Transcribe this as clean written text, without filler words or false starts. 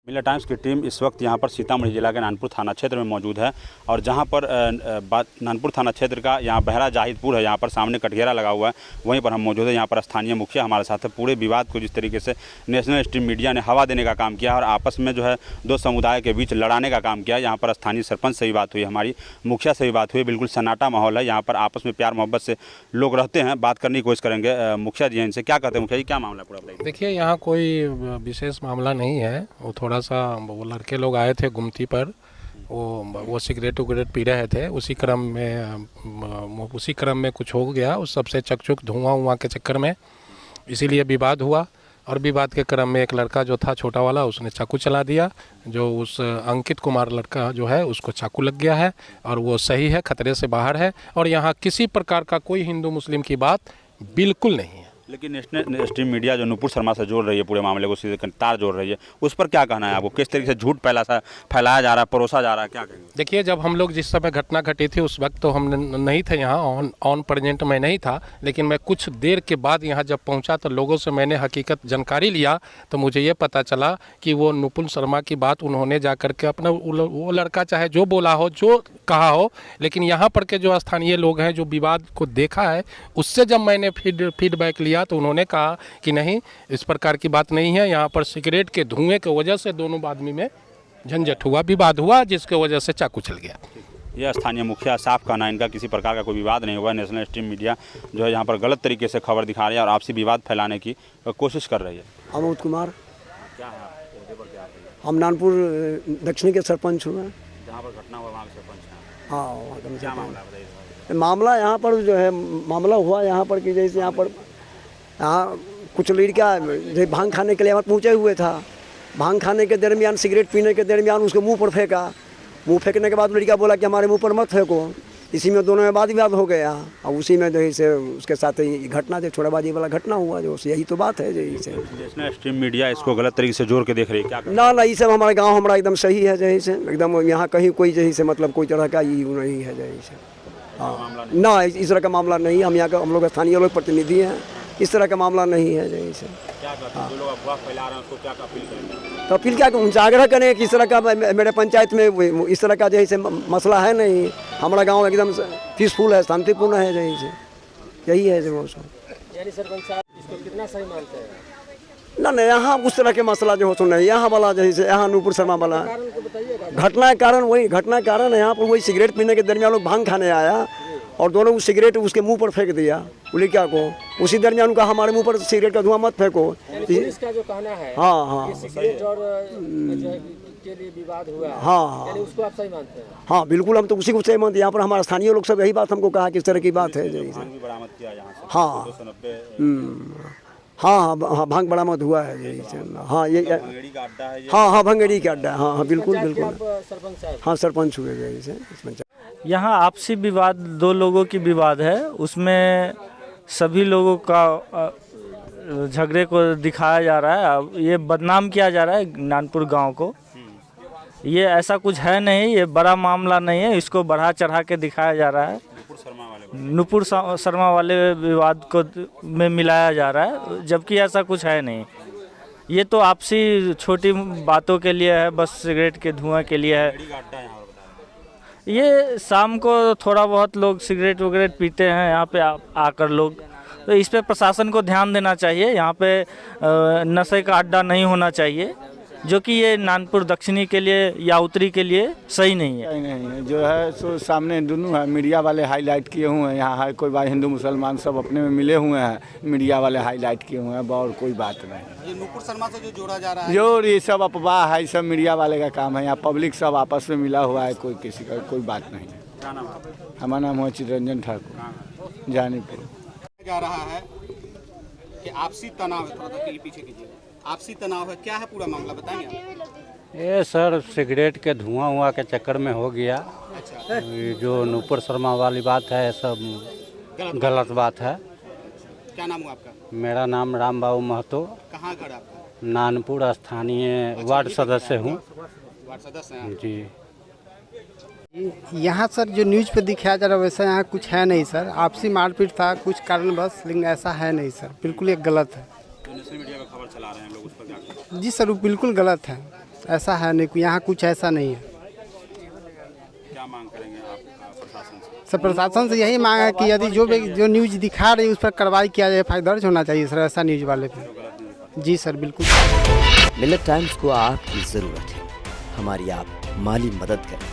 मिला टाइम्स की टीम इस वक्त यहाँ पर सीतामढ़ी जिला के नानपुर थाना क्षेत्र में मौजूद है और जहाँ पर नानपुर थाना क्षेत्र का यहाँ बहरा जाहिदपुर है, यहाँ पर सामने कटघेरा लगा हुआ है, वहीं पर हम मौजूद है। यहाँ पर स्थानीय मुखिया हमारे साथ है। पूरे विवाद को जिस तरीके से नेशनल स्ट्रीम मीडिया ने हवा देने का काम किया और आपस में जो है दो समुदाय के बीच लड़ाने का काम किया। यहाँ पर स्थानीय सरपंच से भी बात हुई, हमारी मुखिया से भी बात हुई। बिल्कुल सन्नाटा माहौल है, यहाँ पर आपस में प्यार मोहब्बत से लोग रहते हैं। बात करने की कोशिश करेंगे मुखिया जी हैं, इनसे क्या कहते हैं। मुखिया जी, क्या मामला पूरा बताइए। देखिए, यहाँ कोई विशेष मामला नहीं है। वो थोड़ा सा वो लड़के लोग आए थे गुमती पर, वो सिगरेट उगरेट पी रहे थे। उसी क्रम में कुछ हो गया, उस सबसे चकचुक धुआं के चक्कर में, इसीलिए विवाद हुआ। और विवाद के क्रम में एक लड़का जो था छोटा वाला, उसने चाकू चला दिया। जो उस अंकित कुमार लड़का जो है उसको चाकू लग गया है और वो सही है, खतरे से बाहर है। और यहाँ किसी प्रकार का कोई हिंदू मुस्लिम की बात बिल्कुल नहीं है। लेकिन नेशनल स्ट्रीम मीडिया जो नुपुर शर्मा से जोड़ रही है, पूरे मामले को सीधे तार जोड़ रही है, उस पर क्या कहना है आपको? किस तरीके से झूठ फैलाया जा रहा है, परोसा जा रहा है, क्या कहेंगे? देखिए, जब हम लोग जिस समय घटना घटी थी उस वक्त तो हम नहीं थे यहाँ, ऑन प्रेजेंट मैं नहीं था। लेकिन मैं कुछ देर के बाद यहाँ जब पहुँचा तो लोगों से मैंने हकीकत जानकारी लिया तो मुझे ये पता चला कि वो नुपुर शर्मा की बात उन्होंने जा करके अपना वो लड़का चाहे जो बोला हो, जो कहा हो, लेकिन यहाँ पर के जो स्थानीय लोग हैं जो विवाद को देखा है, उससे जब मैंने फीडबैक लिया तो उन्होंने कहा कि नहीं, इस प्रकार की बात नहीं है। यहाँ पर सिगरेट के धुएं की वजह से दोनों आदमी में झंझट हुआ, विवाद हुआ, जिसके वजह से चाकू चल गया। यह स्थानीय मुखिया साफ कहना, इनका किसी प्रकार का कोई विवाद नहीं हुआ। नेशनल स्ट्रीम मीडिया जो है यहाँ पर गलत तरीके से खबर दिखा रही है और आपसी विवाद फैलाने की कोशिश कर रही है। अमोद कुमार, क्या है हम नानपुर दक्षिणी के सरपंच हुए हैं। जहाँ पर घटना हुआ वहाँ के सरपंच हैं। हाँ, वहाँ का क्या मामला बताइए। मामला यहाँ पर जो है मामला हुआ यहाँ पर कि जैसे यहाँ कुछ लड़का जो भांग खाने के लिए यहाँ पहुँचे हुए था। भांग खाने के दरमियान, सिगरेट पीने के दरमियान उसके मुंह पर फेंका। मुंह फेंकने के बाद लड़का बोला कि हमारे मुंह पर मत फेंको। इसी में दोनों में वाद विवाद हो गया और उसी में जो है उसके साथ घटना जो छोड़ाबाजी वाला घटना हुआ, जो यही तो बात है। जैसे नेशनल स्ट्रीम मीडिया इसको गलत तरीके से जोड़ के देख रही है, क्या ना ये सब हमारे गाँव हमारा एकदम सही है। जैसे एकदम यहाँ कहीं कोई जैसे मतलब कोई तरह का ये नहीं है। जैसे हाँ, ना इस तरह का मामला नहीं। हम यहाँ का हम लोग स्थानीय लोग प्रतिनिधि हैं, इस तरह का मामला नहीं है। जैसे क्या कहते हैं, जो लोग अफवाह फैला रहे हैं उसको क्या अपील करेंगे? तो अपील क्या उनसे आग्रह करें कि इस तरह का मेरे पंचायत में इस तरह का जैसे मसला है नहीं। हमारा गांव एकदम पीसफुल है, शांतिपूर्ण है। जैसे यही है जो यानी सरपंच साहब इसको कितना सही मानते हैं? ना यहाँ उस तरह के मसला जो हो तो नहीं। यहाँ वाला जैसे यहाँ नुपुर शर्मा वाला घटना के कारण, वही घटना के कारण है। यहाँ पर वही सिगरेट पीने के दरमियान लोग भांग खाने आया और दोनों उस सिगरेट उसके मुंह पर फेंक दिया लड़का को। उसी दरमियान उनका हमारे मुंह पर सिगरेट का धुआं मत फेंको। पुलिस का जो कहना है, हाँ, सिगरेट और के लिए विवाद हुआ, हाँ, यानी उसको आप सही मानते हैं? हाँ, बिल्कुल, हम तो उसी को सही मानते हैं। यहाँ पर हमारे स्थानीय लोग सब यही बात हमको कहा कि इस तरह की बात है। जैसे हाँ, हाँ, भांग बरामद हुआ है। जैसे हाँ, ये हाँ, भंगेड़ी का अड्डा। हाँ, बिल्कुल, हाँ, सरपंच हुए। जैसे यहाँ आपसी विवाद, दो लोगों की विवाद है, उसमें सभी लोगों का झगड़े को दिखाया जा रहा है। ये बदनाम किया जा रहा है नानपुर गांव को। ये ऐसा कुछ है नहीं, ये बड़ा मामला नहीं है, इसको बढ़ा चढ़ा के दिखाया जा रहा है। नुपुर शर्मा वाले विवाद को में मिलाया जा रहा है, जबकि ऐसा कुछ है नहीं। ये तो आपसी छोटी बातों के लिए है, बस सिगरेट के धुआं के लिए है। ये शाम को थोड़ा बहुत लोग सिगरेट वगैरह पीते हैं यहाँ पे आकर लोग, तो इस पे प्रशासन को ध्यान देना चाहिए। यहाँ पे नशे का अड्डा नहीं होना चाहिए, जो कि ये नानपुर दक्षिणी के लिए या उत्तरी के लिए सही नहीं है। नहीं, जो है सो सामने दोनों है। मीडिया वाले हाईलाइट किए हुए हैं। यहाँ है कोई बात, हिंदू मुसलमान सब अपने में मिले हुए हैं। मीडिया वाले हाईलाइट किए हुए हैं, और कोई बात नहीं। ये नुपुर शर्मा से जो जोड़ा जा रहा है, जो ये सब अफवाह है, सब मीडिया वाले का काम है। यहाँ पब्लिक सब आपस में मिला हुआ है, कोई किसी का कोई बात नहीं है। हमारा नाम है चिरंजन ठाकुर, जानीपुर। जा रहा है कि आपसी तनाव है, थोड़ा सा पीछे कीजिए। आपसी तनाव है, क्या है पूरा मामला बताएंगे आप? ये सर सिगरेट के धुआं के चक्कर में हो गया। अच्छा, ये जो नुपुर शर्मा वाली बात है, सब गलत बात है। क्या नाम हुआ आपका? मेरा नाम राम बाबू महतो, कहाँ घर आपका? नानपुर स्थानीय वार्ड सदस्य हूँ। वार्ड सदस्य हैं जी। यहाँ सर जो न्यूज़ पे दिखाया जा रहा है वैसा यहाँ कुछ है नहीं सर। आपसी मारपीट था कुछ कारणवश, लेकिन ऐसा है नहीं सर। बिल्कुल ये गलत है। नेशनल मीडिया में खबर चला रहे हैं लोग, उस पर क्या? जी सर, वो बिल्कुल गलत है। ऐसा है नहीं, यहाँ कुछ ऐसा नहीं है। क्या मांग करेंगे आप प्रशासन से? सर प्रशासन से यही मांग है कि यदि जो न्यूज़ दिखा रही है उस पर कार्रवाई किया जाए, FIR दर्ज होना चाहिए सर ऐसा न्यूज़ वाले पे। जी सर बिल्कुल। मिलत टाइम्स को आपकी ज़रूरत है, हमारी आप माली मदद करें।